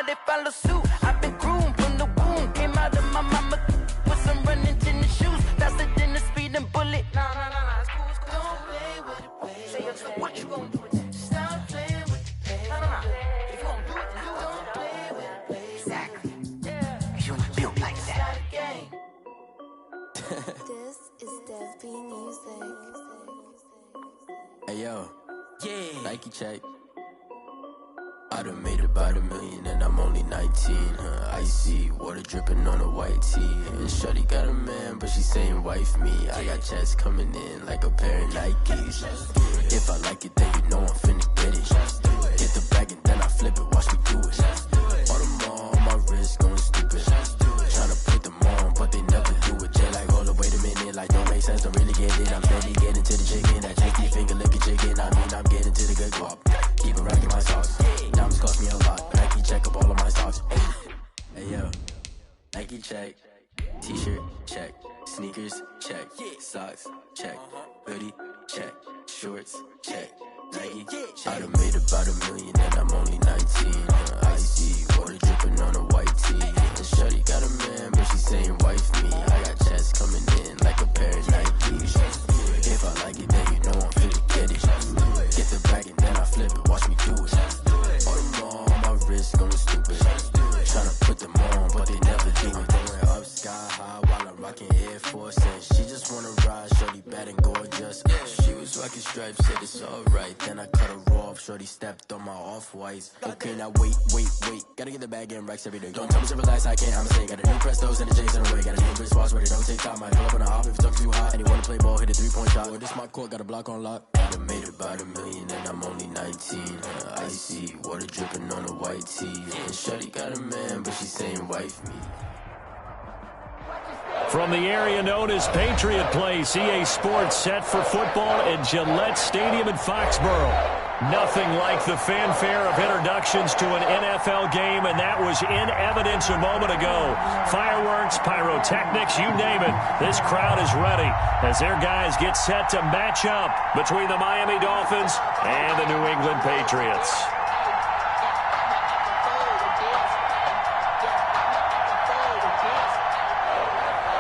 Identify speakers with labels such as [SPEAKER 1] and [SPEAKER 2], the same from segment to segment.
[SPEAKER 1] they follow suit. I've been groomed from the womb. Came out of my mama with some running tennis shoes. Faster than the speeding bullet. Nah, it's cool, it's cool. Don't play with it, baby. Say so what you gonna do with it? Stop playing with it, baby. Nah. If you gonna do it, then don't play with it, baby. Exactly. Yeah. Cause you ain't built like that.
[SPEAKER 2] This is Dev Music.
[SPEAKER 3] Hey yo, yeah. Nike check. I done made about $1 million and I'm only 19. Icy water dripping on a white tee. And shorty got a man, but she saying wife me. I got checks coming in like a pair of Nikes. If I like it, then you know I'm finna get it. Get the bag and then I flip it, watch me do it. All on my wrist going stupid. Tryna put them on, but they never do it. They like, hold up, wait a minute, like don't make sense, don't really get it. I'm steady getting to the chicken, that tasty finger licking chicken. I mean, I'm getting to the good guap. Keep it racking my socks. Diamonds cost me a lot. Nike check up all of my socks. Hey yo, Nike check. T-shirt check. Sneakers check. Socks check. Hoodie check. Shorts check. Nike. I done made about $1 million and I'm only 19. Icy water dripping on a white tee. And shorty got a man, but she saying wife me. I got checks coming in like a pair of Nikes. If I like it, then you know I'm finna get it. Get the bag and then I flip it, watch me do it. All them on my wrist going stupid. Tryna put them on, but they never do it. Going up sky high while I'm rocking Air Force. And she just wanna ride, shorty bad and gorgeous. She was rocking stripes, said it's alright. Then I cut her off, shorty stepped on my off-whites. Okay, now wait. Gotta get the bag and racks every day. Don't tell me to relax, I can't, I'ma say. Got a new Prestos and a J's in the way. Got a new wristwatch where they don't take time. Might pull up on a hop if it's too hot. And you wanna play ball, hit a 3-point shot. Well, this my court, got a block on lock. I done made about $1 million and I'm only 19. Icy water dripping on a white tee. And shorty got a man, but she saying wife me.
[SPEAKER 4] From the area known as Patriot Place, EA Sports set for football at Gillette Stadium in Foxborough. Nothing like the fanfare of introductions to an NFL game, and that was in evidence a moment ago. Fireworks, pyrotechnics, you name it. This crowd is ready as their guys get set to match up between the Miami Dolphins and the New England Patriots.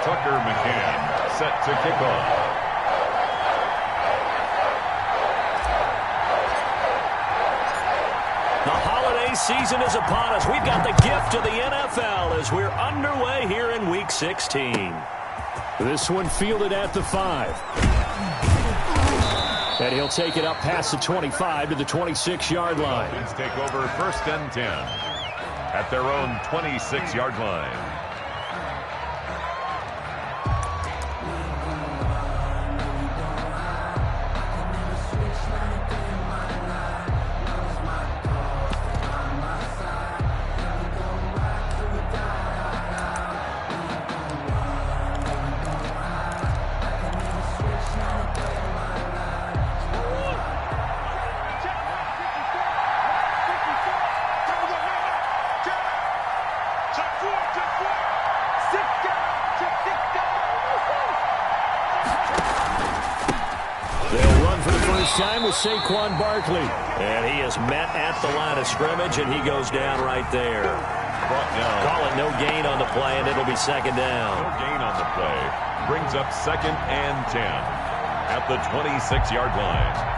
[SPEAKER 5] Tucker McCann set to kick off.
[SPEAKER 4] The holiday season is upon us. We've got the gift of the NFL as we're underway here in Week 16. This one fielded at the 5. And he'll take it up past the 25 to the 26-yard line.
[SPEAKER 5] Dolphins take over 1st and 10 at their own 26-yard line.
[SPEAKER 4] Time with Saquon Barkley. And he is met at the line of scrimmage, and he goes down right there. Call it no gain on the play, and it'll be 2nd down.
[SPEAKER 5] No gain on the play. Brings up 2nd and 10 at the 26-yard line.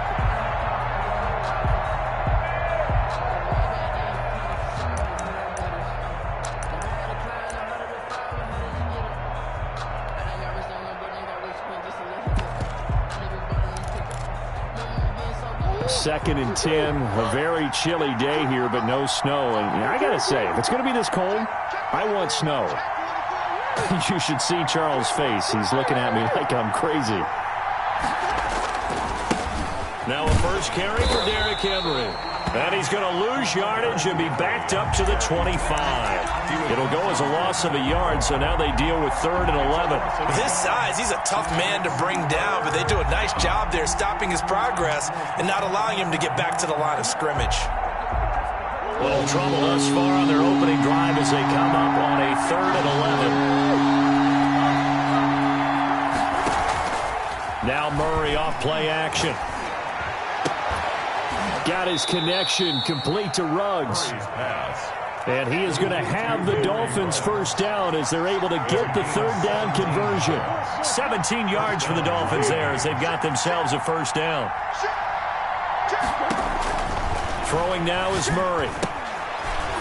[SPEAKER 4] Second and 10, a very chilly day here, but no snow. And I got to say, if it's going to be this cold, I want snow. You should see Charles' face. He's looking at me like I'm crazy. Now a first carry for Derrick Henry. And he's going to lose yardage and be backed up to the 25. It'll go as a loss of a yard, so now they deal with 3rd and 11.
[SPEAKER 6] With his size, he's a tough man to bring down, but they do a nice job there stopping his progress and not allowing him to get back to the line of scrimmage.
[SPEAKER 4] Little trouble thus far on their opening drive as they come up on a 3rd and 11. Now Murray off play action. Got his connection complete to Ruggs.
[SPEAKER 5] Murray's pass
[SPEAKER 4] And he is going to have the Dolphins first down as they're able to get the third down conversion. 17 yards for the Dolphins there as they've got themselves a first down. Throwing now is Murray.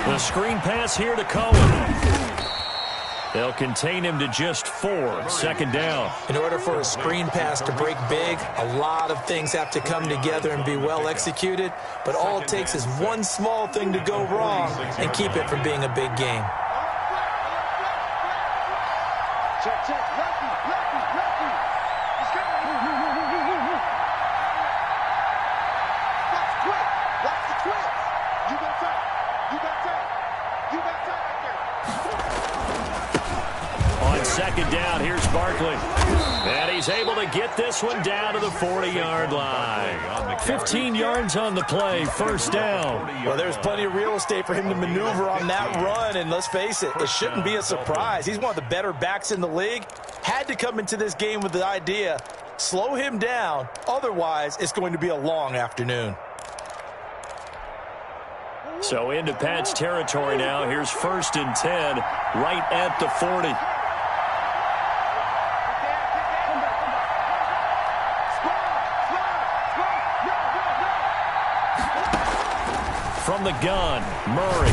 [SPEAKER 4] The screen pass here to Cohen. They'll contain him to just 4. Second down.
[SPEAKER 6] In order for a screen pass to break big, a lot of things have to come together and be well executed. But all it takes is one small thing to go wrong and keep it from being a big game.
[SPEAKER 4] Second down, here's Barkley. And he's able to get this one down to the 40-yard line. 15 yards on the play, first down.
[SPEAKER 6] Well, there's plenty of real estate for him to maneuver on that run, and let's face it, it shouldn't be a surprise. He's one of the better backs in the league. Had to come into this game with the idea, slow him down, otherwise it's going to be a long afternoon.
[SPEAKER 4] So into Pat's territory now. Here's 1st and 10, right at the 40. From the gun, Murray.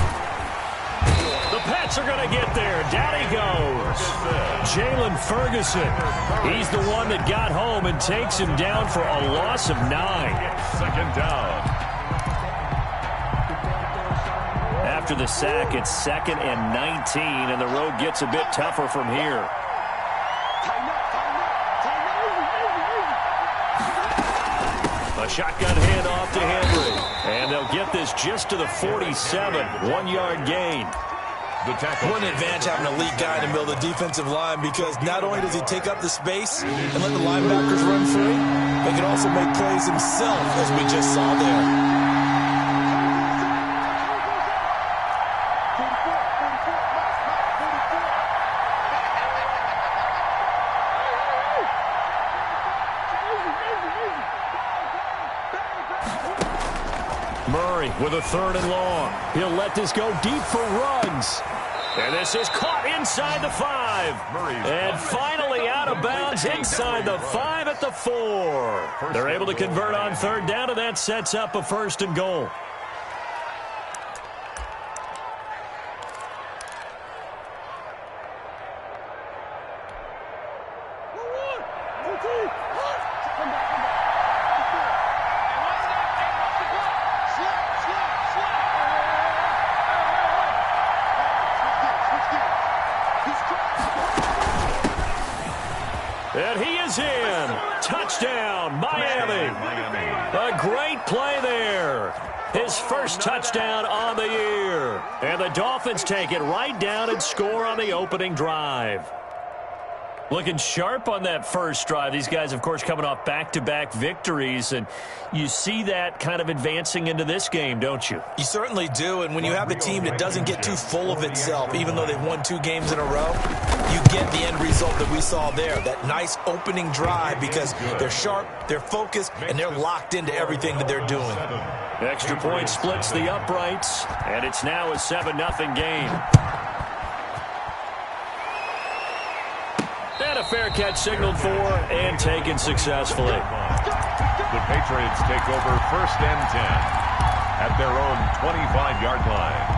[SPEAKER 4] The Pats are going to get there. Down he goes. Jalen Ferguson. He's the one that got home and takes him down for a loss of 9.
[SPEAKER 5] Second down.
[SPEAKER 4] After the sack, it's 2nd and 19, and the road gets a bit tougher from here. A shotgun handoff to Henry. And they'll get this just to the 47. 1-yard gain.
[SPEAKER 6] What an advantage having an elite guy in the middle of the defensive line, because not only does he take up the space and let the linebackers run free, but he can also make plays himself, as we just saw there.
[SPEAKER 4] With a 3rd and long. He'll let this go deep for runs. And this is caught inside the 5. And finally out of bounds inside the 5 at the 4. They're able to convert on 3rd down, and that sets up a 1st and goal. And he is in. Touchdown, Miami. A great play there. His first touchdown on the year. And the Dolphins take it right down and score on the opening drive. Looking sharp on that first drive. These guys, of course, coming off back-to-back victories, and you see that kind of advancing into this game, don't you?
[SPEAKER 6] You certainly do, and when you have a team that doesn't get too full of itself, even though they've won 2 games in a row, you get the end result that we saw there, that nice opening drive, because they're sharp, they're focused, and they're locked into everything that they're doing.
[SPEAKER 4] Extra point splits the uprights, and it's now a 7-0 game. And a fair catch signaled for and taken successfully.
[SPEAKER 5] The Patriots take over 1st and 10 at their own 25-yard line.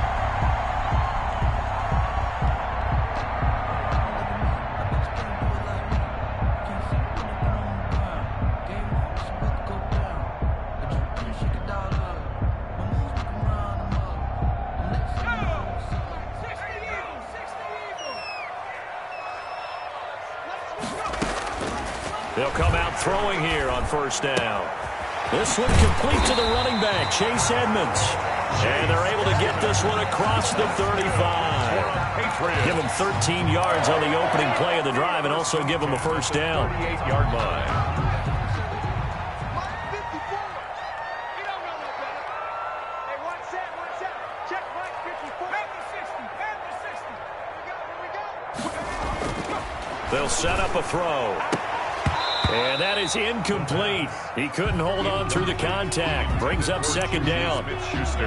[SPEAKER 4] They'll come out throwing here on 1st down. This one complete to the running back, Chase Edmonds. And they're able to get this one across the 35. Give him 13 yards on the opening play of the drive and also give him a 1st down.
[SPEAKER 5] 48-yard line. They'll
[SPEAKER 4] set up a throw. And that is incomplete. He couldn't hold on through the contact. Brings up second down.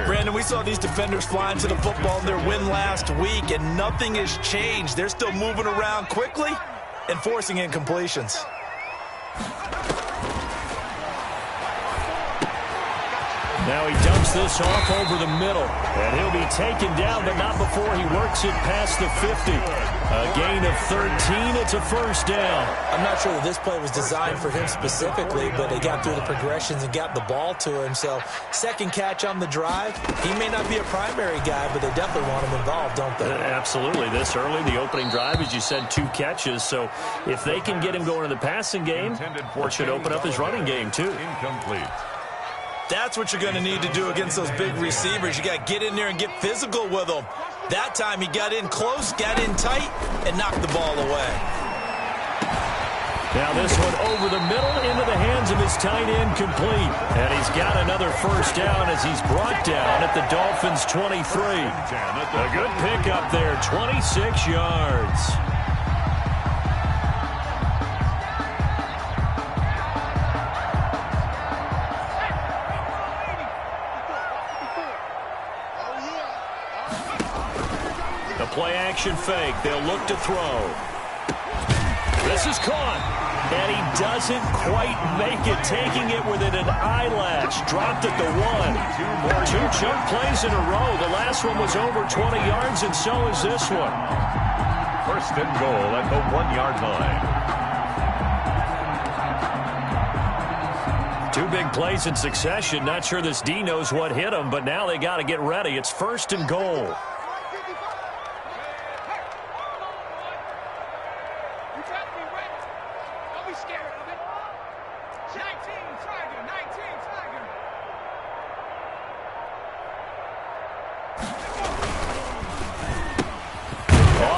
[SPEAKER 6] Brandon, we saw these defenders flying to the football in their win last week, and nothing has changed. They're still moving around quickly and forcing incompletions.
[SPEAKER 4] Now he dumps this off over the middle, and he'll be taken down, but not before he works it past the 50. A gain of 13, it's a first down.
[SPEAKER 6] I'm not sure that this play was designed for him specifically, but they got through the progressions and got the ball to him. So second catch on the drive. He may not be a primary guy, but they definitely want him involved, don't they?
[SPEAKER 4] Absolutely. This early, the opening drive, as you said, 2 catches. So if they can get him going in the passing game, it should open up his running game too.
[SPEAKER 5] Incomplete.
[SPEAKER 6] That's what you're going to need to do against those big receivers. You got to get in there and get physical with them. That time he got in close, got in tight, and knocked the ball away.
[SPEAKER 4] Now this one over the middle into the hands of his tight end, complete. And he's got another first down as he's brought down at the Dolphins' 23. A good pickup there, 26 yards. Play-action fake. They'll look to throw. This is caught. And he doesn't quite make it, taking it within an eyelash. Dropped at the 1. 2 chunk plays in a row. The last one was over 20 yards, and so is this one.
[SPEAKER 5] First and goal at the 1-yard line.
[SPEAKER 4] 2 big plays in succession. Not sure this D knows what hit him, but now they got to get ready. It's first and goal.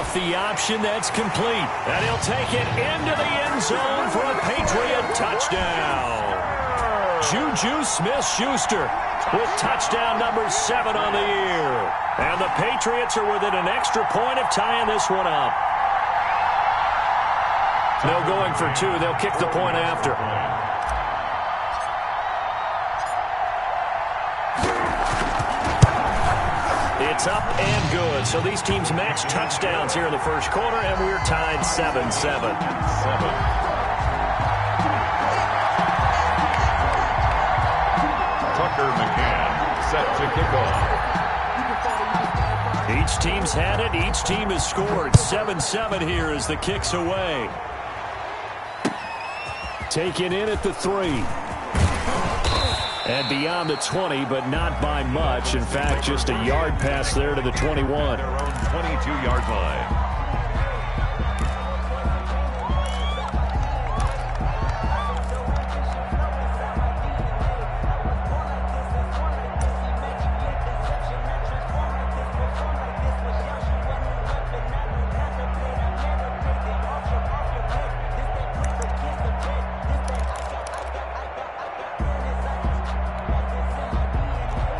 [SPEAKER 4] The option, that's complete. And he'll take it into the end zone for a Patriot touchdown. Juju Smith-Schuster with touchdown number 7 on the year. And the Patriots are within an extra point of tying this one up. No going for 2. They'll kick the point after. It's up and good. So these teams match touchdowns here in the first quarter, and we're tied 7-7.
[SPEAKER 5] Tucker McCann set to kick off.
[SPEAKER 4] Each team's had it. Each team has scored. 7-7 here as the kick's away. Taken in at the 3. And beyond the 20, but not by much. In fact, just a yard pass there to the 21.
[SPEAKER 5] Their own 22-yard line.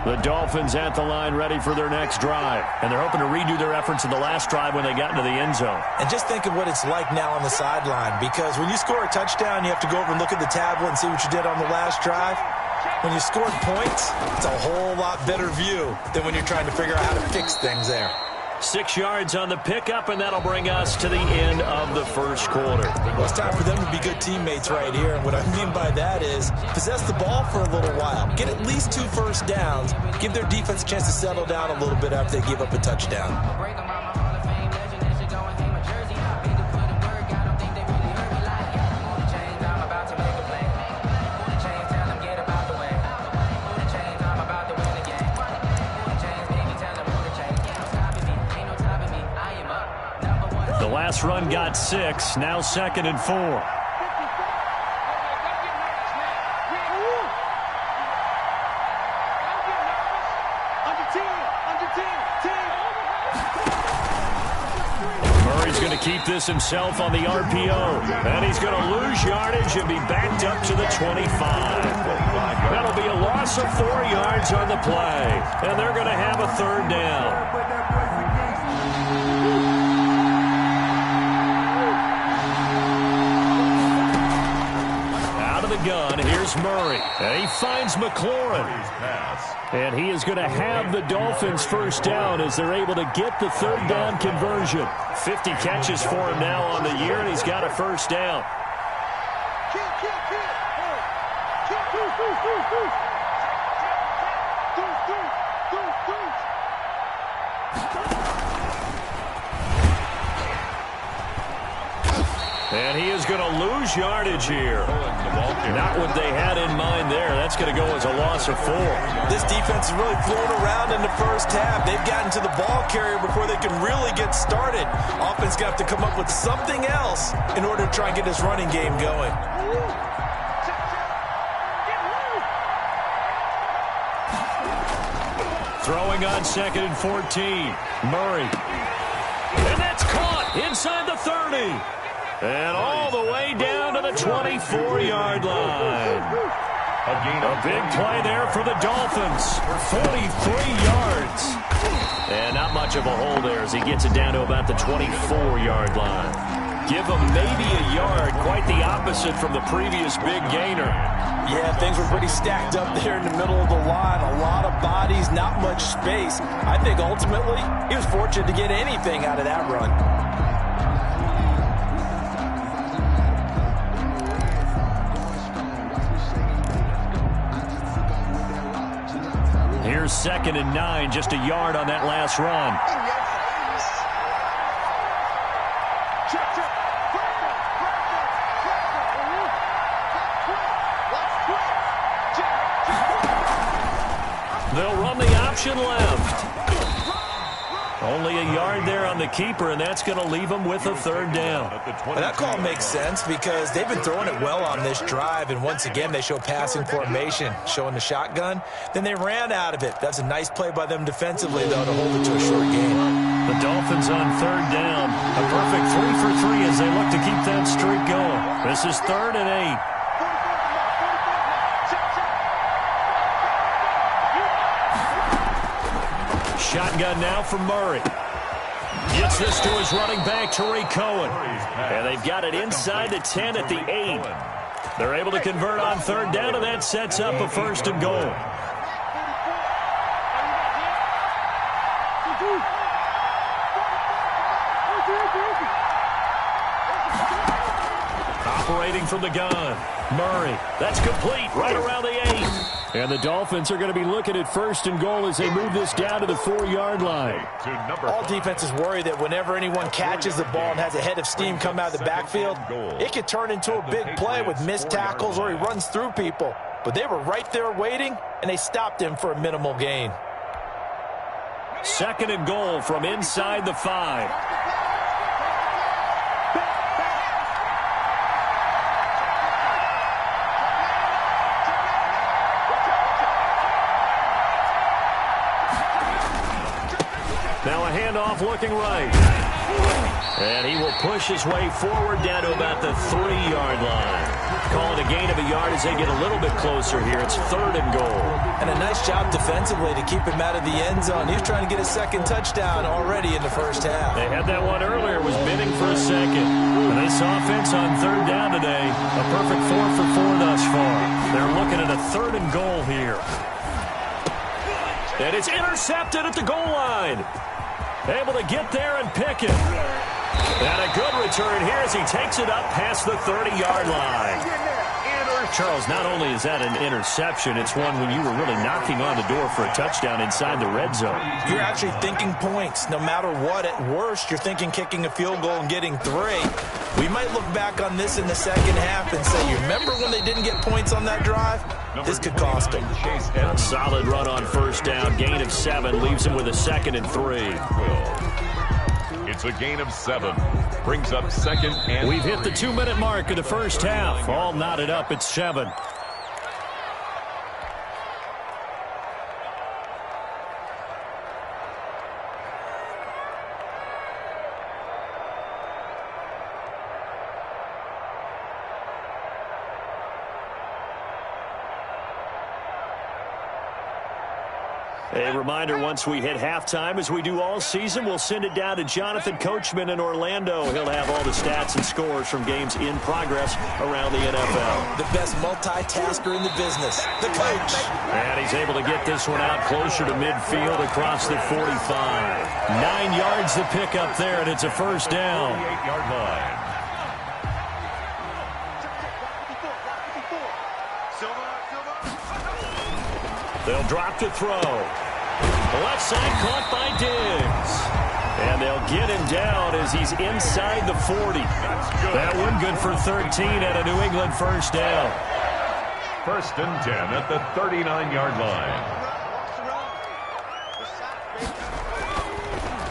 [SPEAKER 4] The Dolphins at the line ready for their next drive. And they're hoping to redo their efforts in the last drive when they got into the end zone.
[SPEAKER 6] And just think of what it's like now on the sideline, because when you score a touchdown, you have to go over and look at the tablet and see what you did on the last drive. When you scored points, it's a whole lot better view than when you're trying to figure out how to fix things there.
[SPEAKER 4] 6 yards on the pickup, and that'll bring us to the end of the first quarter.
[SPEAKER 6] Well, it's time for them to be good teammates right here, and what I mean by that is possess the ball for a little while. Get at least 2 first downs. Give their defense a chance to settle down a little bit after they give up a touchdown.
[SPEAKER 4] Last run got 6, now 2nd and 4. Murray's going to keep this himself on the RPO. And he's going to lose yardage and be backed up to the 25. That'll be a loss of 4 yards on the play. And they're going to have a 3rd down. Murray. And he finds McLaurin. And he is going to have the Dolphins first down as they're able to get the third down conversion. 50 catches for him now on the year, and he's got a first down. And he is going to lose yardage here. Not what they had in mind there. That's going to go as a loss of 4.
[SPEAKER 6] This defense is really flown around in the first half. They've gotten to the ball carrier before they can really get started. Offense got to come up with something else in order to try and get this running game going.
[SPEAKER 4] Throwing on 2nd and 14. Murray. And that's caught inside the 30. And all the way down to the 24-yard line. A big play there for the Dolphins. 43 yards. And not much of a hole there as he gets it down to about the 24-yard line. Give him maybe a yard. Quite the opposite from the previous big gainer.
[SPEAKER 6] Yeah, things were pretty stacked up there in the middle of the line. A lot of bodies, not much space. I think ultimately he was fortunate to get anything out of that run.
[SPEAKER 4] Here's 2nd and 9, just a yard on that last run. They'll run the option left. Only a yard there on the keeper, and that's going to leave them with a third down.
[SPEAKER 6] And that call makes sense because they've been throwing it well on this drive, and once again they show passing formation, showing the shotgun. Then they ran out of it. That's a nice play by them defensively, though, to hold it to a short game.
[SPEAKER 4] The Dolphins on third down. A perfect 3 for 3 as they look to keep that streak going. This is 3rd and 8. Shotgun now for Murray. Gets this to his running back, Tariq Cohen. And they've got it inside the 10 at the 8. They're able to convert on third down, and that sets up a 1st and goal. Operating from the gun. Murray. That's complete right around the 8. And the Dolphins are going to be looking at 1st and goal as they move this down to the 4-yard line.
[SPEAKER 6] All defenses worry that whenever anyone catches the ball and has a head of steam come out of the backfield, it could turn into a big play with missed tackles or he runs through people. But they were right there waiting, and they stopped him for a minimal gain.
[SPEAKER 4] 2nd and goal from inside the 5. Now a handoff looking right. And he will push his way forward down to about the 3-yard line. Calling a gain of a yard as they get a little bit closer here. It's 3rd and goal.
[SPEAKER 6] And a nice job defensively to keep him out of the end zone. He was trying to get a 2nd touchdown already in the first half.
[SPEAKER 4] They had that one earlier, was bidding for a 2nd. And this offense on third down today, a perfect 4 for 4 thus far. They're looking at a 3rd and goal here. And it's intercepted at the goal line. Able to get there and pick it. And a good return here as he takes it up past the 30-yard line. Charles, not only is that an interception, it's one when you were really knocking on the door for a touchdown inside the red zone.
[SPEAKER 6] You're actually thinking points. No matter what, at worst, you're thinking kicking a field goal and getting 3. We might look back on this in the second half and say, you remember when they didn't get points on that drive? This could cost them.
[SPEAKER 4] A solid run on first down. Gain of 7 leaves him with a 2nd and 3.
[SPEAKER 5] It's a gain of 7. Brings up 2nd and
[SPEAKER 4] We've hit the 2-minute mark of the first half. All knotted up at 7. A reminder, once we hit halftime, as we do all season, we'll send it down to Jonathan Coachman in Orlando. He'll have all the stats and scores from games in progress around the NFL.
[SPEAKER 6] The best multitasker in the business, the coach.
[SPEAKER 4] And he's able to get this one out closer to midfield across the 45. 9 yards to pick up there, and it's a first down.
[SPEAKER 5] 48-yard line.
[SPEAKER 4] They'll drop to throw. The left side caught by Diggs. And they'll get him down as he's inside the 40. That one good for 13 at a New England first down.
[SPEAKER 5] First and 10 at the 39-yard line.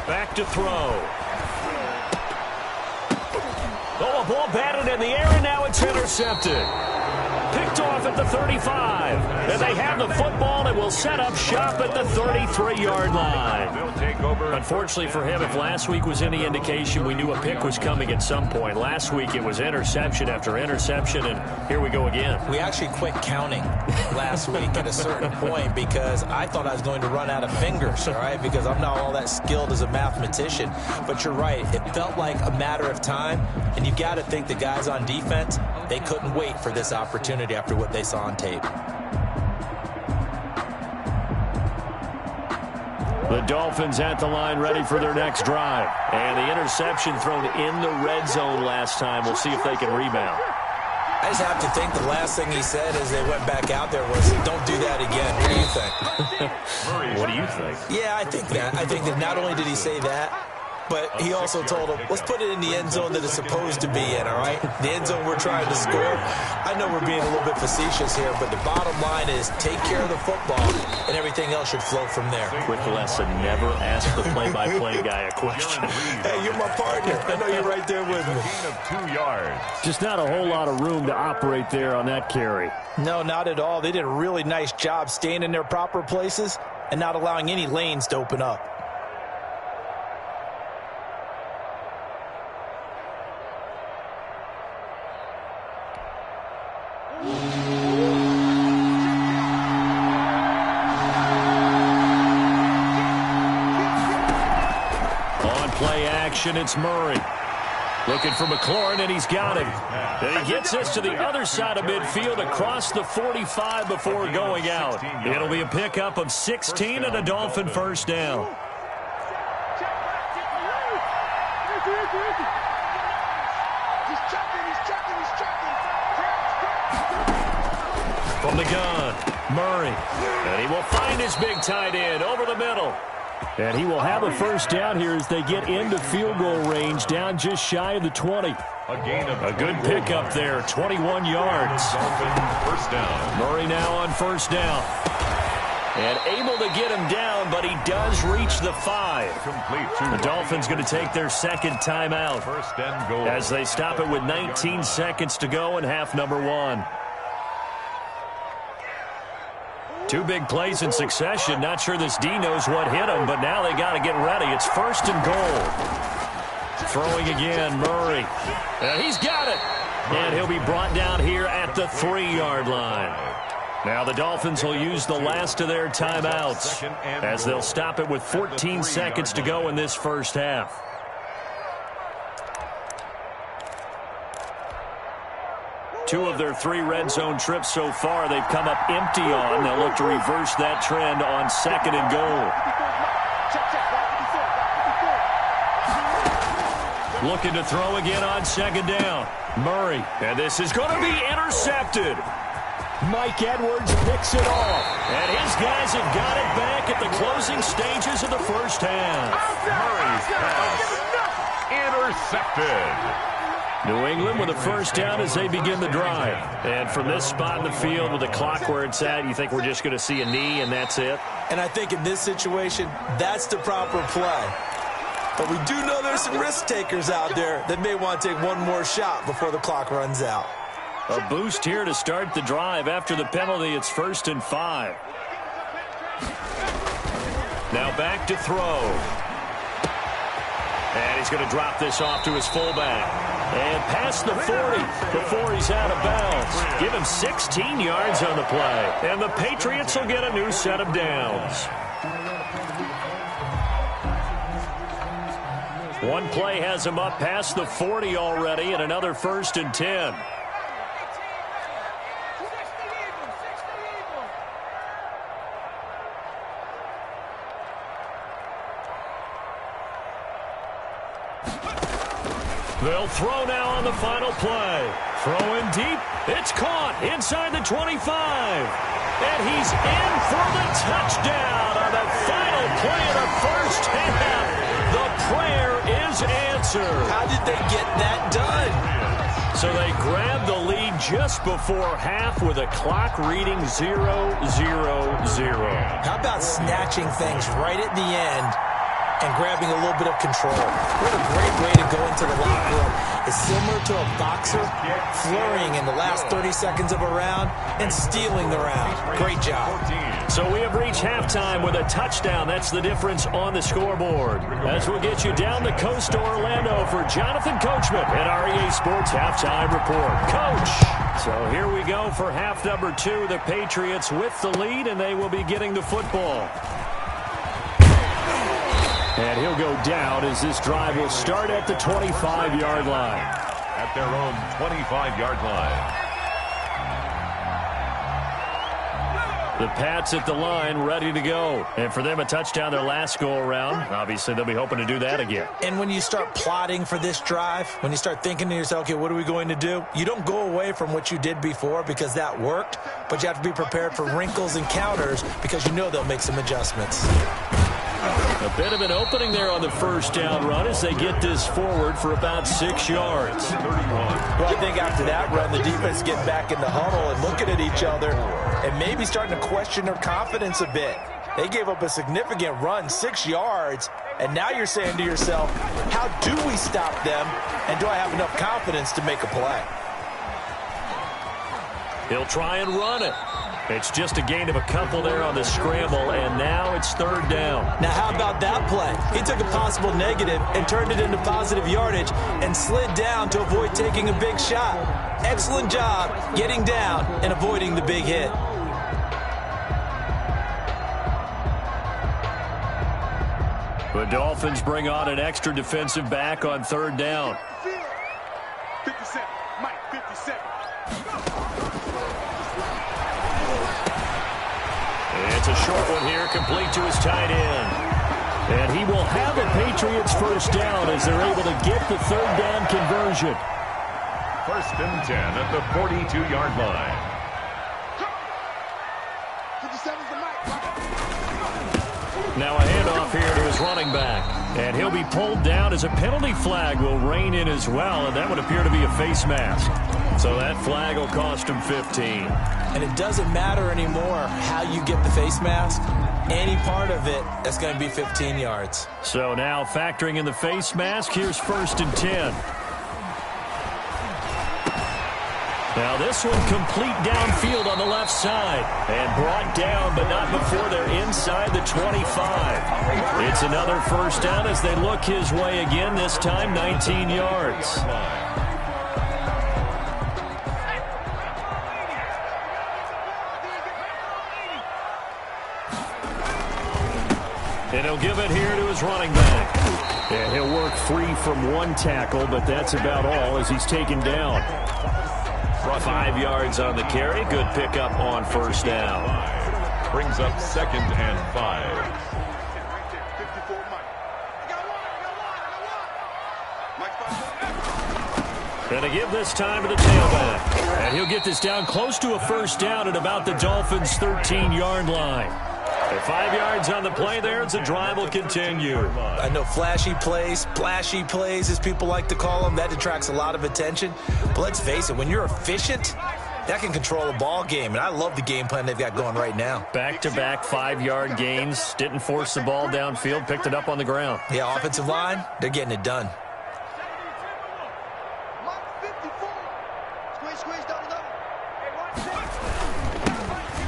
[SPEAKER 4] Back to throw. Oh, a ball batted in the air, and now it's intercepted. Picked off at the 35. And they have the football and will set up shop at the 33-yard line. Unfortunately for him, if last week was any indication, we knew a pick was coming at some point. Last week it was interception after interception, and here we go again.
[SPEAKER 6] We actually quit counting last week at a certain point because I thought I was going to run out of fingers, all right, because I'm not all that skilled as a mathematician. But you're right. It felt like a matter of time, and you got to think the guys on defense, they couldn't wait for this opportunity after what they saw on tape.
[SPEAKER 4] The Dolphins at the line ready for their next drive. And the interception thrown in the red zone last time. We'll see if they can rebound.
[SPEAKER 6] I just have to think the last thing he said as they went back out there was, don't do that again. What do you think?
[SPEAKER 4] What do you think?
[SPEAKER 6] Yeah, I think that. I think that not only did he say that, but he also told him, let's put it in the end zone that it's supposed to be in, all right? The end zone we're trying to score. I know we're being a little bit facetious here, but the bottom line is take care of the football, and everything else should flow from there.
[SPEAKER 4] Quick lesson, never ask the play-by-play guy a question.
[SPEAKER 6] Hey, you're my partner. I know you're right there with me.
[SPEAKER 5] Gain of 2 yards.
[SPEAKER 4] Just not a whole lot of room to operate there on that carry.
[SPEAKER 6] No, not at all. They did a really nice job staying in their proper places and not allowing any lanes to open up.
[SPEAKER 4] It's Murray. Looking for McLaurin, and he's got him. And he gets this to the other side of midfield across the 45 before going out. It'll be a pickup of 16 and a Dolphin first down. From the gun, Murray. And he will find his big tight end over the middle. And he will have a first down here as they get into field goal range, down just shy of the 20. A good pickup there, 21 yards.
[SPEAKER 5] First down.
[SPEAKER 4] Murray now on first down. And able to get him down, but he does reach the 5. The Dolphins going to take their second timeout
[SPEAKER 5] First and goal.
[SPEAKER 4] as they stop it with 19 seconds to go in half number 1. 2 big plays in succession. Not sure this D knows what hit him, but now they got to get ready. It's first and goal. Throwing again, Murray. And he's got it. And he'll be brought down here at the 3-yard line. Now the Dolphins will use the last of their timeouts as they'll stop it with 14 seconds to go in this first half. Two of their 3 red zone trips so far they've come up empty on. They'll look to reverse that trend on second and goal. Looking to throw again on second down. Murray. And this is going to be intercepted. Mike Edwards picks it off. And his guys have got it back at the closing stages of the first half.
[SPEAKER 5] Murray's pass intercepted.
[SPEAKER 4] New England with a first down as they begin the drive. And from this spot in the field with the clock where it's at, you think we're just going to see a knee and that's it?
[SPEAKER 6] And I think in this situation, that's the proper play. But we do know there's some risk takers out there that may want to take one more shot before the clock runs out.
[SPEAKER 4] A boost here to start the drive. After the penalty, it's 1st and 5. Now back to throw. And he's going to drop this off to his fullback. And past the 40 before he's out of bounds. Give him 16 yards on the play. And the Patriots will get a new set of downs. One play has him up past the 40 already, and another 1st and 10. They'll throw now on the final play. Throwing deep. It's caught inside the 25. And he's in for the touchdown on the final play of the first half. The prayer is answered.
[SPEAKER 6] How did they get that done?
[SPEAKER 4] So they grabbed the lead just before half with a clock reading 0-0-0.
[SPEAKER 6] How about snatching things right at the end and grabbing a little bit of control? What a great way to go into the locker room. It's similar to a boxer flurrying in the last 30 seconds of a round and stealing the round. Great job.
[SPEAKER 4] So we have reached halftime with a touchdown. That's the difference on the scoreboard. As we'll get you down the coast to Orlando for Jonathan Coachman at REA Sports Halftime Report. Coach! So here we go for half number 2. The Patriots with the lead, and they will be getting the football. And he'll go down as this drive will start at the 25-yard line.
[SPEAKER 5] At their own 25-yard line.
[SPEAKER 4] The Pats at the line, ready to go. And for them, a touchdown their last go-around. Obviously, they'll be hoping to do that again.
[SPEAKER 6] And when you start plotting for this drive, when you start thinking to yourself, okay, what are we going to do? You don't go away from what you did before because that worked, but you have to be prepared for wrinkles and counters because you know they'll make some adjustments.
[SPEAKER 4] A bit of an opening there on the first down run as they get this forward for about 6 yards.
[SPEAKER 6] Well, I think after that run, the defense get back in the huddle and looking at each other and maybe starting to question their confidence a bit. They gave up a significant run, 6 yards, and now you're saying to yourself, how do we stop them, and do I have enough confidence to make a play?
[SPEAKER 4] He'll try and run it. It's just a gain of a couple there on the scramble, and now it's 3rd down.
[SPEAKER 6] Now, how about that play? He took a possible negative and turned it into positive yardage and slid down to avoid taking a big shot. Excellent job getting down and avoiding the big hit.
[SPEAKER 4] The Dolphins bring on an extra defensive back on 3rd down.
[SPEAKER 7] 57, Mike, 57.
[SPEAKER 4] It's a short one here, complete to his tight end. And he will have a Patriots first down as they're able to get the 3rd down conversion.
[SPEAKER 5] 1st and 10 at the 42-yard line.
[SPEAKER 7] 57's the Mike.
[SPEAKER 4] Now a handoff here to his running back. And he'll be pulled down as a penalty flag will rein in as well, and that would appear to be a face mask. So that flag will cost him 15.
[SPEAKER 6] And it doesn't matter anymore how you get the face mask. Any part of it, that's going to be 15 yards.
[SPEAKER 4] So now factoring in the face mask, here's 1st and 10. Now this one complete downfield on the left side. And brought down, but not before they're inside the 25. It's another 1st down as they look his way again, this time 19 yards. And he'll give it here to his running back. And he'll work free from one tackle, but that's about all as he's taken down. 5 yards on the carry. Good pickup on 1st down.
[SPEAKER 5] Brings up 2nd and 5.
[SPEAKER 4] And to give this time to the tailback. And he'll get this down close to a 1st down at about the Dolphins' 13-yard line. At 5 yards on the play there, the drive will continue.
[SPEAKER 6] I know flashy plays, splashy plays, as people like to call them, that attracts a lot of attention. But let's face it, when you're efficient, that can control a ball game. And I love the game plan they've got going right now.
[SPEAKER 4] Back-to-back 5-yard gains. Didn't force the ball downfield, picked it up on the ground.
[SPEAKER 6] Yeah, offensive line, they're getting it done.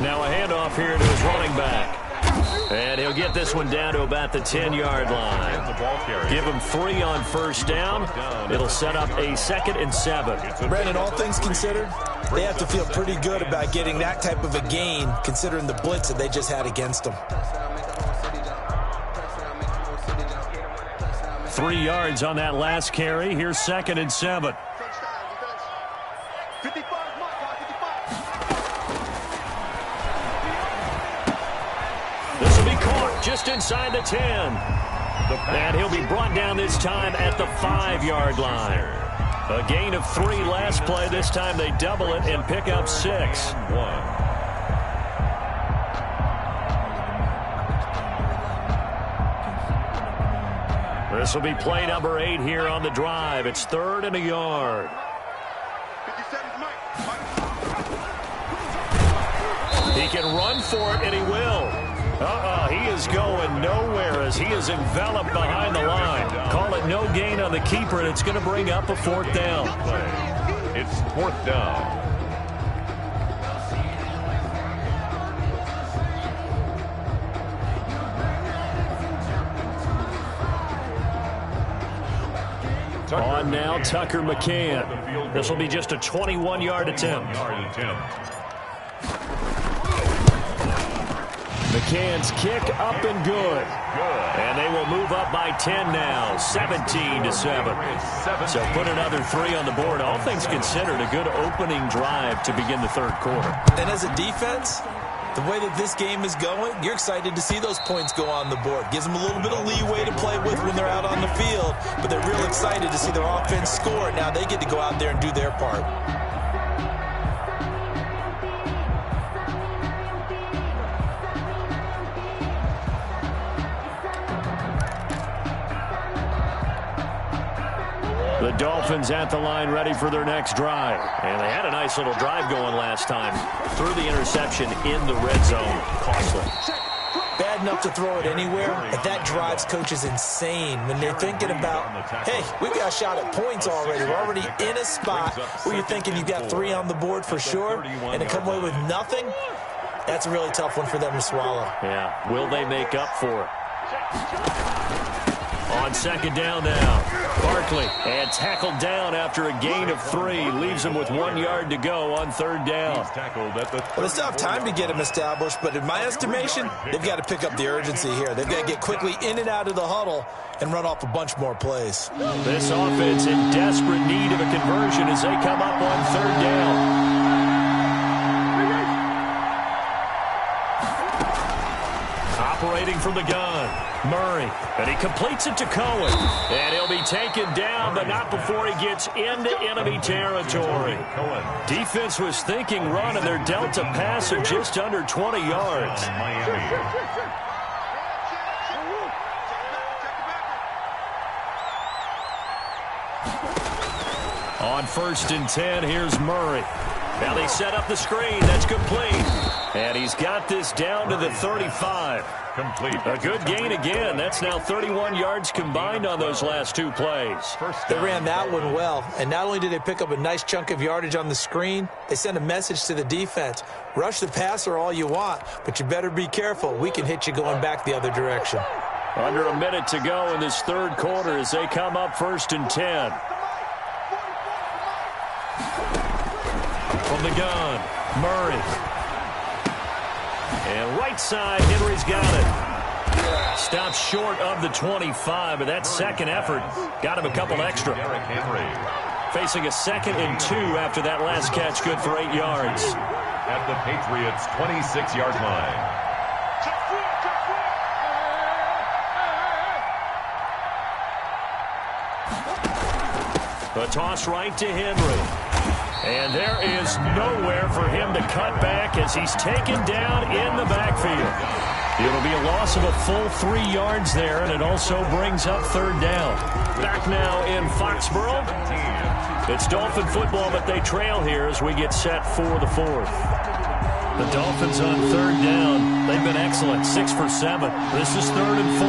[SPEAKER 4] Now a handoff here to his running back. And he'll get this one down to about the 10-yard line. Give him 3 on 1st down. It'll set up a 2nd and 7.
[SPEAKER 6] Brandon, all things considered, they have to feel pretty good about getting that type of a gain, considering the blitz that they just had against them.
[SPEAKER 4] 3 yards on that last carry. Here's 2nd and 7.
[SPEAKER 7] 55, Mike, 55.
[SPEAKER 4] This will be caught just inside the 10. And he'll be brought down this time at the 5-yard line. A gain of 3 last play. This time they double it and pick up 6. This will be play number 8 here on the drive. It's 3rd and a yard.
[SPEAKER 7] 57, Mike.
[SPEAKER 4] He can run for it, and he will. He is going nowhere as he is enveloped behind the line. Call it no gain on the keeper, and it's going to bring up a 4th down.
[SPEAKER 5] It's 4th down.
[SPEAKER 4] On now, Tucker McCann. This will be just a 21-yard attempt. McCann's kick up and good. And they will move up by 10 now, 17-7. So put another 3 on the board. All things considered, a good opening drive to begin the 3rd quarter.
[SPEAKER 6] And as a defense, the way that this game is going, you're excited to see those points go on the board. Gives them a little bit of leeway to play with when they're out on the field, but they're real excited to see their offense score. Now they get to go out there and do their part.
[SPEAKER 4] The Dolphins at the line ready for their next drive. And they had a nice little drive going last time. Threw the interception in the red zone. Costly.
[SPEAKER 6] Bad enough to throw it anywhere, but that drives coaches insane when they're thinking about, hey, we've got a shot at points already. We're already in a spot where you're thinking you've got 3 on the board for sure, and to come away with nothing, that's a really tough one for them to swallow.
[SPEAKER 4] Yeah, will they make up for it? On 2nd down now, Barkley, and tackled down after a gain of 3. Leaves him with 1 yard to go on 3rd down.
[SPEAKER 6] Well, they still have time to get him established, but in my estimation, they've got to pick up the urgency here. They've got to get quickly in and out of the huddle and run off a bunch more plays.
[SPEAKER 4] This offense in desperate need of a conversion as they come up on 3rd down. Operating from the gun, Murray, and he completes it to Cohen. And he'll be taken down, but not before he gets into enemy territory. Defense was thinking run, and they're dealt a pass of just under 20 yards. On 1st and 10, here's Murray. Now they set up the screen. That's complete. And he's got this down to the 35.
[SPEAKER 5] Complete.
[SPEAKER 4] A good gain again. That's now 31 yards combined on those last 2 plays.
[SPEAKER 6] They ran that one well, and not only did they pick up a nice chunk of yardage on the screen, they sent a message to the defense. Rush the passer all you want, but you better be careful. We can hit you going back the other direction.
[SPEAKER 4] Under a minute to go in this 3rd quarter as they come up 1st and 10. From the gun, Murray. And right side, Henry's got it. Stops short of the 25, but that second effort got him a couple extra. Facing a 2nd and 2 after that last catch, good for 8 yards.
[SPEAKER 5] At the Patriots' 26-yard line.
[SPEAKER 4] The toss right to Henry. And there is nowhere for him to cut back as he's taken down in the backfield. It'll be a loss of a full 3 yards there, and it also brings up 3rd down. Back now in Foxborough. It's Dolphin football, but they trail here as we get set for the 4th. The Dolphins on 3rd down. They've been excellent, 6 for 7. This is 3rd and 4.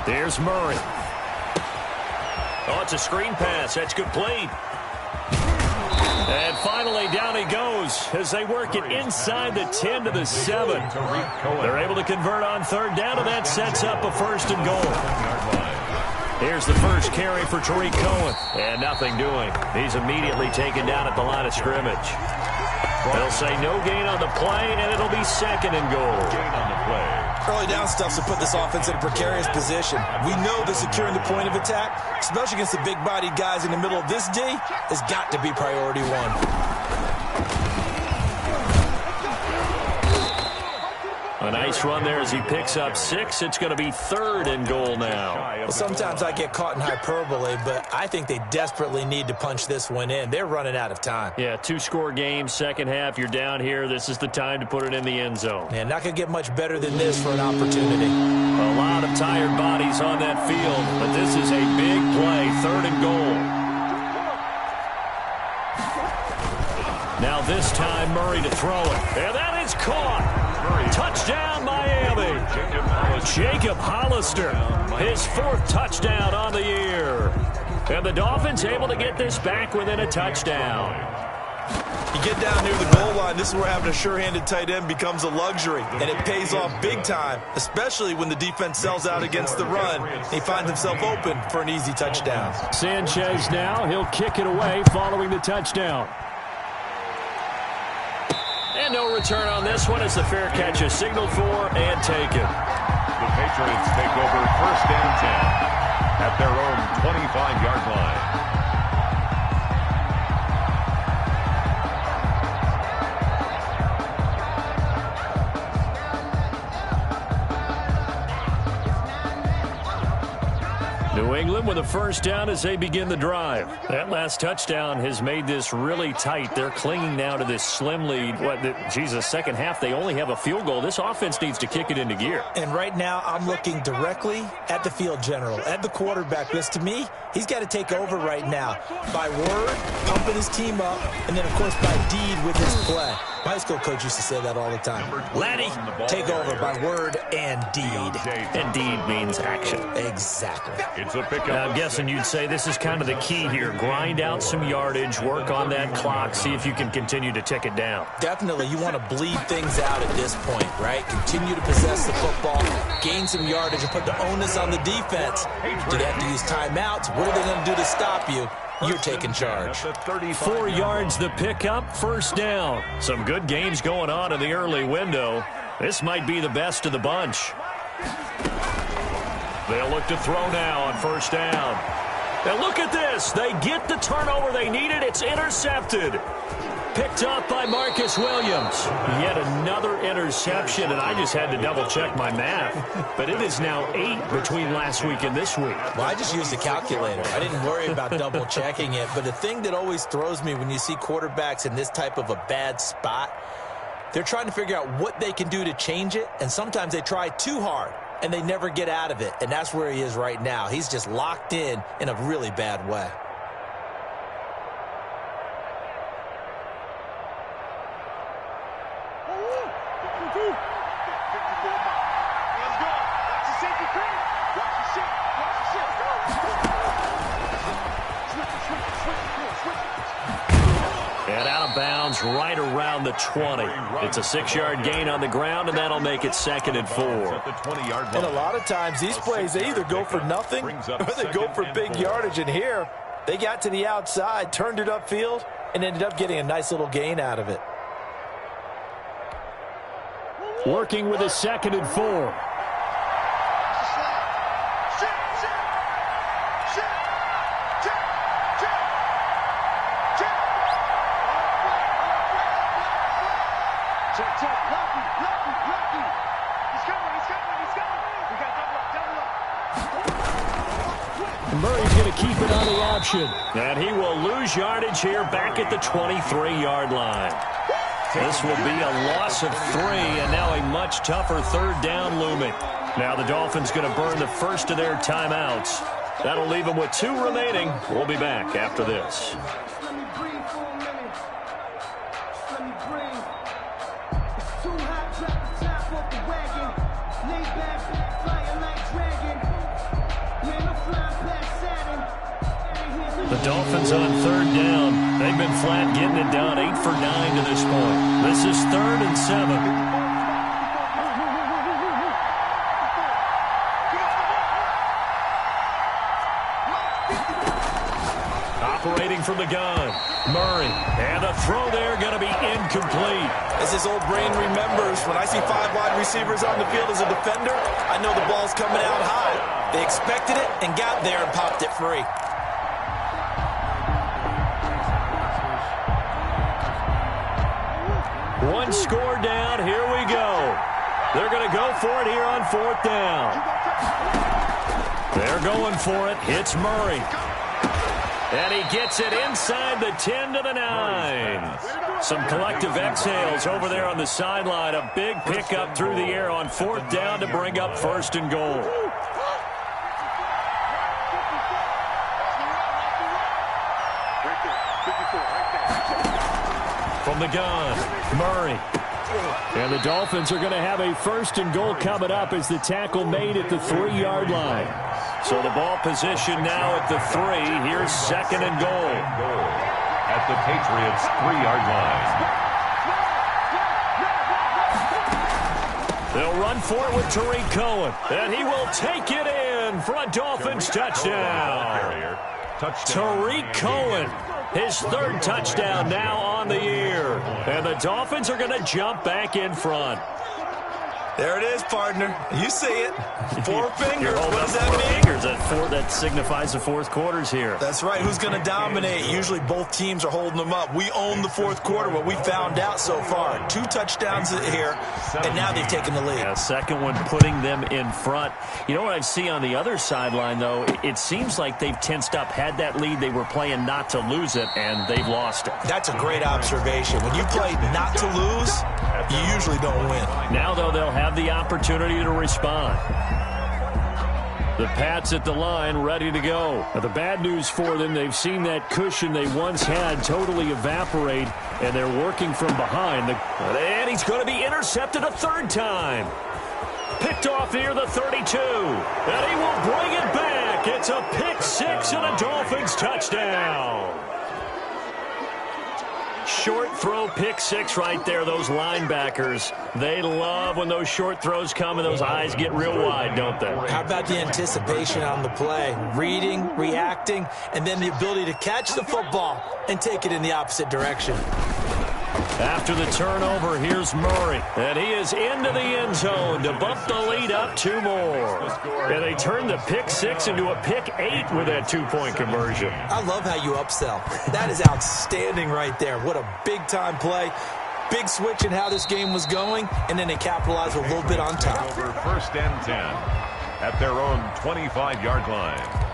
[SPEAKER 4] There's Murray. Oh, it's a screen pass. That's complete. And finally, down he goes as they work it inside the 10 to the 7. They're able to convert on 3rd down, and that sets up a 1st and goal. Here's the first carry for Tariq Cohen. And nothing doing. He's immediately taken down at the line of scrimmage. They'll say no gain on the play, and it'll be second and goal.
[SPEAKER 5] Gain on the play.
[SPEAKER 6] Early down stuff to put this offense in a precarious position. We know that securing the point of attack, especially against the big-bodied guys in the middle of this D, has got to be priority one.
[SPEAKER 4] A nice run there as he picks up 6. It's going to be third and goal now.
[SPEAKER 6] Well, sometimes I get caught in hyperbole, but I think they desperately need to punch this one in. They're running out of time.
[SPEAKER 4] Yeah, 2-score game, second half. You're down here. This is the time to put it in the end zone.
[SPEAKER 6] Man, not going to get much better than this for an opportunity.
[SPEAKER 4] A lot of tired bodies on that field, but this is a big play, third and goal. Now this time, Murray to throw it. And that is caught. Touchdown, Miami. Jacob Hollister, his 4th touchdown on the year. And the Dolphins able to get this back within a touchdown.
[SPEAKER 6] You get down near the goal line, this is where having a sure-handed tight end becomes a luxury, and it pays off big time, especially when the defense sells out against the run. He finds himself open for an easy touchdown.
[SPEAKER 4] Sanchez now, he'll kick it away following the touchdown. And no return on this one as the fair catch is signaled for and taken.
[SPEAKER 5] The Patriots take over first and 10 at their own 25-yard line.
[SPEAKER 4] New England with a first down as they begin the drive. That last touchdown has made this really tight. They're clinging now to this slim lead. Second half, they only have a field goal. This offense needs to kick it into gear.
[SPEAKER 6] And right now, I'm looking directly at the field general, at the quarterback. Because to me, he's got to take over right now. By word, pumping his team up, and then, of course, by deed with his play. My high school coach used to say that all the time. Laddie, take over by word and deed.
[SPEAKER 4] And deed means action.
[SPEAKER 6] Exactly.
[SPEAKER 5] It's a pickup.
[SPEAKER 4] Now, I'm guessing you'd say this is kind of the key here. Grind out some yardage, work on that clock, see if you can continue to tick it down.
[SPEAKER 6] Definitely. You want to bleed things out at this point, right? Continue to possess the football, gain some yardage, and put the onus on the defense. Do they have to use timeouts? What are they going to do to stop you? You're taking charge.
[SPEAKER 4] 4 yards the pickup, first down. Some good games going on in the early window. This might be the best of the bunch. They'll look to throw now on first down. And look at this. They get the turnover they needed. It's intercepted. Picked up by Marcus Williams. Yet another interception, and I just had to double-check my math. But it is now 8 between last week and this week.
[SPEAKER 6] Well, I just used a calculator. I didn't worry about double-checking it. But the thing that always throws me when you see quarterbacks in this type of a bad spot, they're trying to figure out what they can do to change it, and sometimes they try too hard, and they never get out of it. And that's where he is right now. He's just locked in a really bad way.
[SPEAKER 4] And out of bounds right around the 20. It's a 6-yard gain on the ground, and that'll make it second and 4.
[SPEAKER 6] And a lot of times these plays, they either go for nothing or they go for big yardage. And here, they got to the outside, turned it upfield, and ended up getting a nice little gain out of it.
[SPEAKER 4] Working with a second and 4. Murray's going to keep it on the option. And he will lose yardage here back at the 23-yard line. This will be a loss of 3, and now a much tougher third down looming. Now the Dolphins going to burn the first of their timeouts. That'll leave them with 2 remaining. We'll be back after this. The Dolphins on third down. They've been flat getting it done. 8 for 9 to this point. This is 3rd and 7. Looking from the gun. Murray. And the throw there going to be incomplete.
[SPEAKER 6] As his old brain remembers, when I see 5 wide receivers on the field as a defender, I know the ball's coming out high. They expected it and got there and popped it free.
[SPEAKER 4] One score down. Here we go. They're going to go for it here on 4th down. They're going for it. It's Murray. And he gets it inside the 10 to the 9. Some collective exhales over there on the sideline. A big pickup through the air on 4th down to bring up 1st and goal. From the gun, Murray. And the Dolphins are going to have a 1st and goal coming up as the tackle made at the 3-yard line. So the ball position now at the 3. Here's 2nd and goal.
[SPEAKER 5] At the Patriots' 3-yard line.
[SPEAKER 4] They'll run for it with Tariq Cohen. And he will take it in for a Dolphins touchdown. Tariq Cohen, his 3rd touchdown now on the year. And the Dolphins are going to jump back in front.
[SPEAKER 6] There it is, partner. You see it. 4 fingers.
[SPEAKER 4] What does that mean? Fingers. That signifies the 4th quarter's here.
[SPEAKER 6] That's right. Who's going to dominate? Usually both teams are holding them up. We own the 4th quarter, what we found out so far. 2 touchdowns here, and now they've taken the lead.
[SPEAKER 4] Yeah, 2nd one putting them in front. You know what I see on the other sideline, though? It seems like they've tensed up. Had that lead, they were playing not to lose it, and they've lost it.
[SPEAKER 6] That's a great observation. When you play not to lose, you usually don't win.
[SPEAKER 4] Now, though, they'll have the opportunity to respond. The Pats at the line, ready to go. Now, the bad news for them, they've seen that cushion they once had totally evaporate, and they're working from behind. And he's going to be intercepted a 3rd time. Picked off near the 32. And he will bring it back. It's a pick 6 and a Dolphins touchdown. Short throw, pick 6 right there. Those linebackers, they love when those short throws come and those eyes get real wide, don't they?
[SPEAKER 6] How about the anticipation on the play? Reading, reacting, and then the ability to catch the football and take it in the opposite direction.
[SPEAKER 4] After the turnover, here's Murray. And he is into the end zone to bump the lead up 2 more. And they turn the pick 6 into a pick 8 with that 2-point conversion.
[SPEAKER 6] I love how you upsell. That is outstanding right there. What a big-time play. Big switch in how this game was going, and then they capitalized a little bit on top.
[SPEAKER 5] Over 1st and 10 at their own 25-yard line.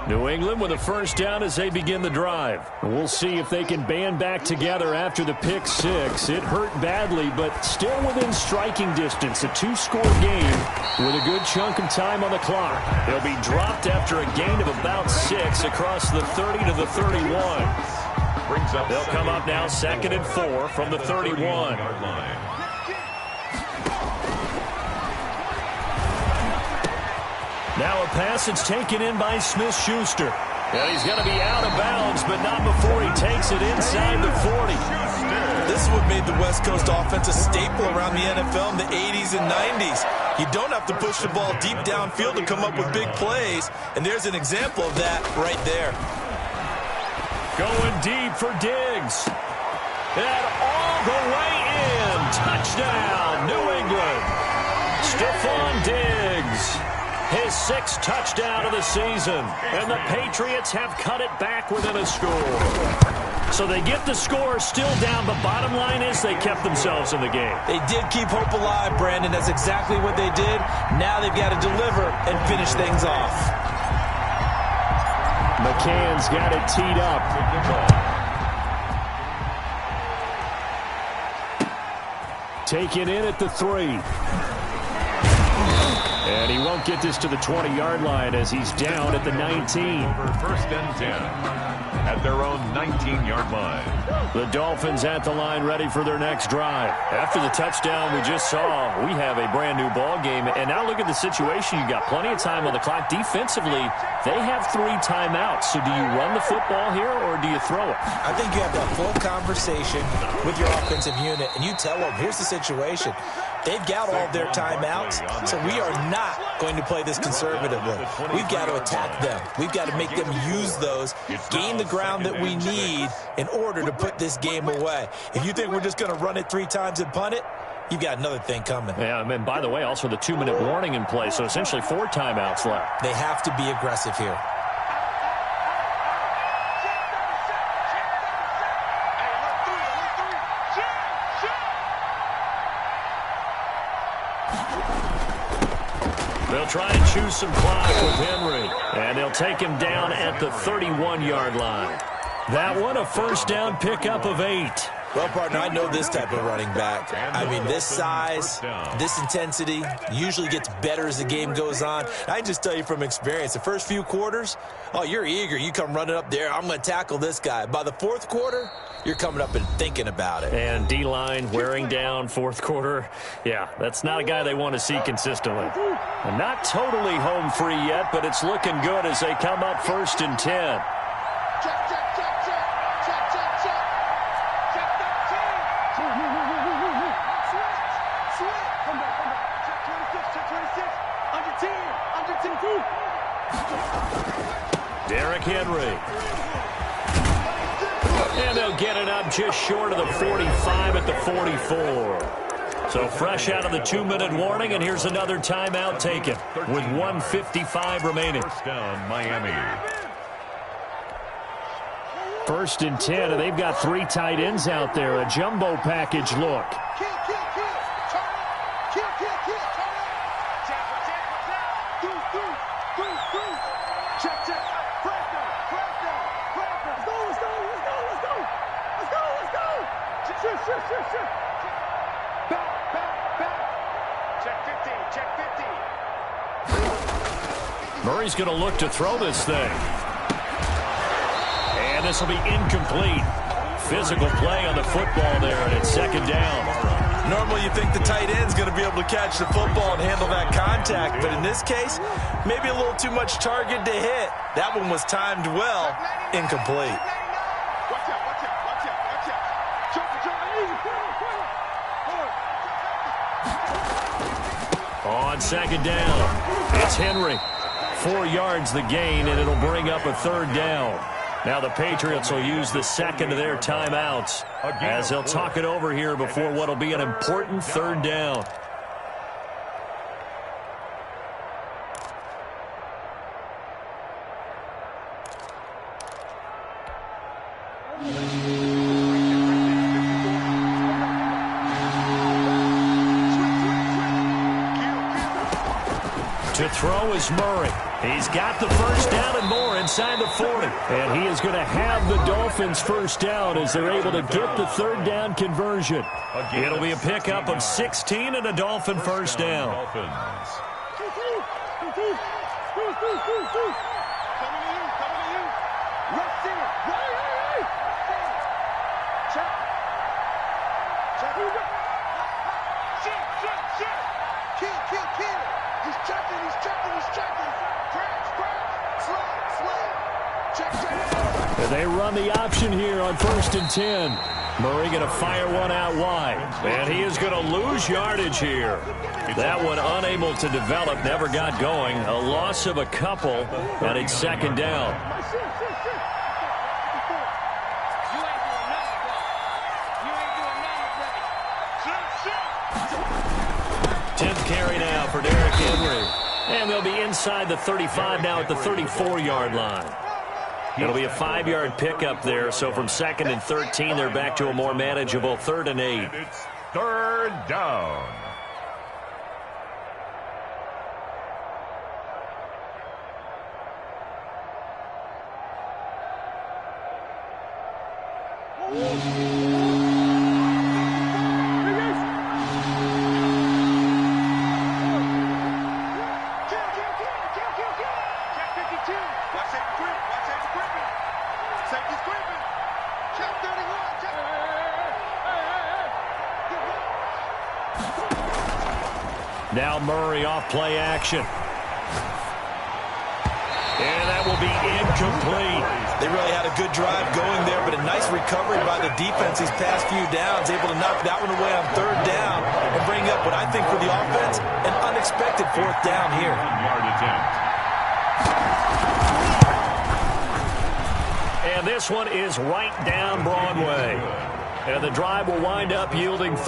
[SPEAKER 4] New England with a 1st down as they begin the drive. We'll see if they can band back together after the pick 6. It hurt badly, but still within striking distance. A 2-score game with a good chunk of time on the clock. They'll be dropped after a gain of about 6 across the 30 to the 31. They'll come up now 2nd and 4 from the 31. Now a pass that's taken in by Smith-Schuster. And he's going to be out of bounds, but not before he takes it inside the 40.
[SPEAKER 6] This is what made the West Coast offense a staple around the NFL in the 80s and 90s. You don't have to push the ball deep downfield to come up with big plays, and there's an example of that right there.
[SPEAKER 4] Going deep for Diggs. And all the way in. Touchdown, New England. Stephon Diggs. His 6th touchdown of the season. And the Patriots have cut it back within a score. So they get the score still down, but bottom line is they kept themselves in the game.
[SPEAKER 6] They did keep hope alive, Brandon. That's exactly what they did. Now they've got to deliver and finish things off.
[SPEAKER 4] McCann's got it teed up. Taken in at the 3. And he won't get this to the 20-yard line as he's down at the 19.
[SPEAKER 5] Over 1st and 10 at their own 19-yard line.
[SPEAKER 4] The Dolphins at the line ready for their next drive. After the touchdown we just saw, we have a brand-new ball game. And now look at the situation. You've got plenty of time on the clock. Defensively, they have 3 timeouts. So do you run the football here or do you throw it?
[SPEAKER 6] I think you have that full conversation with your offensive unit, and you tell them, here's the situation. They've got all of their timeouts, so we are not going to play this conservatively. We've got to attack them. We've got to make them use those, gain the ground that we need in order to put this game away. If you think we're just going to run it 3 times and punt it, you've got another thing coming.
[SPEAKER 4] Yeah, and by the way, also the 2-minute warning in place, so essentially 4 timeouts left.
[SPEAKER 6] They have to be aggressive here.
[SPEAKER 4] They'll try and choose some clock with Henry, and they'll take him down at the 31-yard line. That one, a first down pickup of 8.
[SPEAKER 6] Well, partner, I know this type of running back. I mean, this size, this intensity usually gets better as the game goes on. I can just tell you from experience, the first few quarters, oh, you're eager. You come running up there, I'm going to tackle this guy. By the fourth quarter, you're coming up and thinking about it.
[SPEAKER 4] And D-line wearing down fourth quarter. Yeah, that's not a guy they want to see consistently. And not totally home free yet, but it's looking good as they come up 1st and 10. Derrick Henry. And they'll get it up just short of the 45 at the 44. So fresh out of the 2-minute warning, and here's another timeout taken with 1:55 remaining.
[SPEAKER 5] First down, Miami.
[SPEAKER 4] 1st and 10, and they've got 3 tight ends out there. A jumbo package look. Murray's going to look to throw this thing. And this will be incomplete. Physical play on the football there, and it's 2nd down.
[SPEAKER 6] Normally you think the tight end's going to be able to catch the football and handle that contact, but in this case, maybe a little too much target to hit. That one was timed well, incomplete.
[SPEAKER 4] On 2nd down, it's Henry. 4 yards the gain, and it'll bring up a 3rd down. Now the Patriots will use the second of their timeouts as they'll talk it over here before what will be an important 3rd down. To throw is Murray. He's got the first down and more inside the 40. And he is going to have the Dolphins first down as they're able to get the 3rd down conversion. It'll be a pickup of 16 and a Dolphin first down. And they run the option here on 1st and 10. Murray going to fire one out wide. And he is going to lose yardage here. That one unable to develop, never got going. A loss of a couple, and it's 2nd down. 10th carry now for Derrick Henry. And they'll be inside the 35 now at the 34-yard line. It'll be a 5-yard pickup there, so from 2nd and 13, they're back to a more manageable 3rd and 8.
[SPEAKER 5] It's 3rd down.
[SPEAKER 4] Now Murray off play action. And that will will be incomplete.
[SPEAKER 6] They really had a good drive going there, but a nice recovery by the defense these past few downs, able to knock that one away on third down and bring up what I think for the offense, an unexpected fourth down here.
[SPEAKER 4] And this one is right down Broadway. And the drive will wind up yielding 3.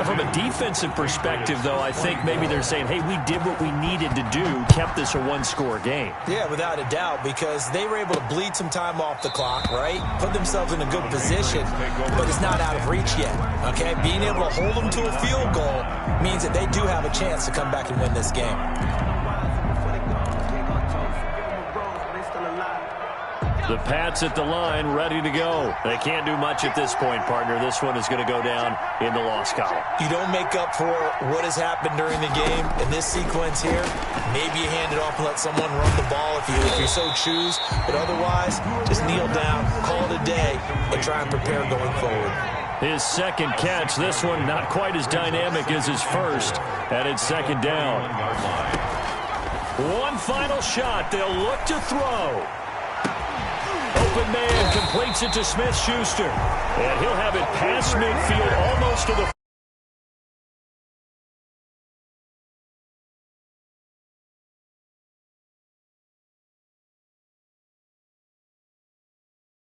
[SPEAKER 4] From a defensive perspective, though, I think maybe they're saying, hey, we did what we needed to do, kept this a one-score game.
[SPEAKER 6] Yeah, without a doubt, because they were able to bleed some time off the clock, right? Put themselves in a good position, but it's not out of reach yet, okay? Being able to hold them to a field goal means that they do have a chance to come back and win this game.
[SPEAKER 4] The Pats at the line, ready to go. They can't do much at this point, partner. This one is going to go down in the loss column.
[SPEAKER 6] You don't make up for what has happened during the game in this sequence here. Maybe you hand it off and let someone run the ball if you so choose. But otherwise, just kneel down, call it a day, and try and prepare going forward.
[SPEAKER 4] His second catch, this one not quite as dynamic as his first, and it's second down. One final shot. They'll look to throw. Open man completes it to Smith-Schuster. And he'll have it past midfield almost to the